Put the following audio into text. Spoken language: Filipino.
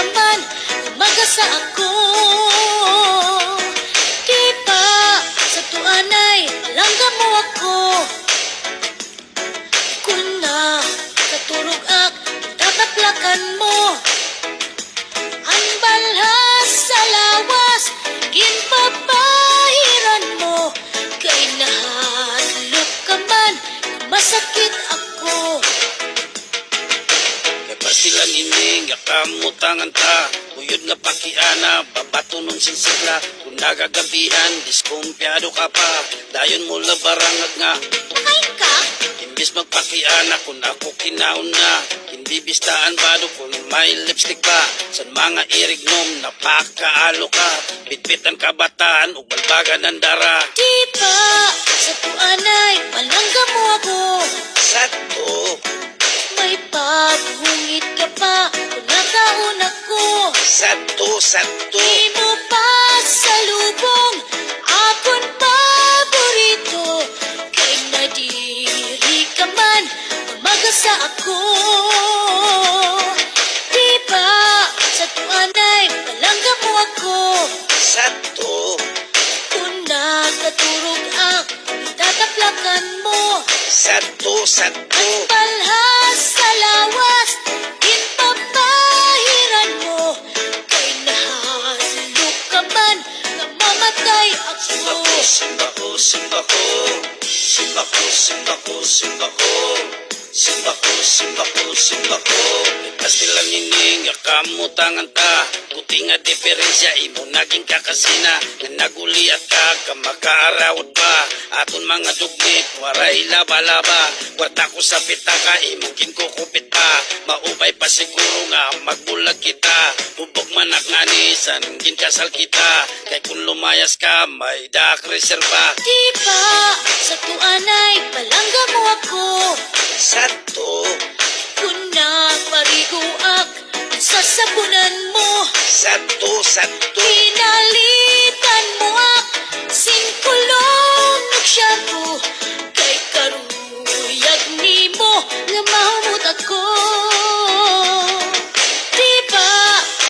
ka man, umaga sa ako. Di ba sa tuanay, palangga mo ako. Kung na katurog ak, tataplakan mo. Ang balhas sa lawas, ginpapahiran mo. Kay nahadlok ka man, masakit ako. Kay pastilan ining, yakamutangan ta. Uyod nga pakiana, babato nun sinsigla. Kung nagagabihan, diskumpyado ka pa. Dayon mo labarangag nga. Kain ka? Imbis magpakiana, kung ako kinaon na. Bibistaan bado kung may lipstick pa. Sa mga irignom, napakaalo ka. Bitbitan kabataan, ug balbagan ng dara. Di ba sa tuanay, palangga mo ako. Sato, May paghungit ka pa, kung nakaon ako. sato. Di mo pa sa lubong, akon paborito. Kay nadiri ka man, umaga sa ako. Di ba sa tuanay, palangga mo ako. Sato, Kung nakaturog ak, tataplakan mo. sato. Palhas sa lawas, ginpapahiran mo. Kay nahadlok ka man, namamatay ako. Simba ko. Pastilan nining, yakamutangan ta. Kuti nga diferensya, imo naging kakasina. Nga naguliat ka, kamakaarawat pa. Aton mga dugmit, waray laba-laba. Kwarta ko sa pitaka, imo kinkukupit pa. Maubay pa siguro nga, magbulag kita. Hubog manak nga ni, sanggin kasal kita. Kay kung lumayas ka, may dak reserva. Di ba sa tuanay, palangga mo ako. Sato, Kung naparigoak, sasabunan mo. sato. Pinalitan mo ak, singkulong nagsyampo.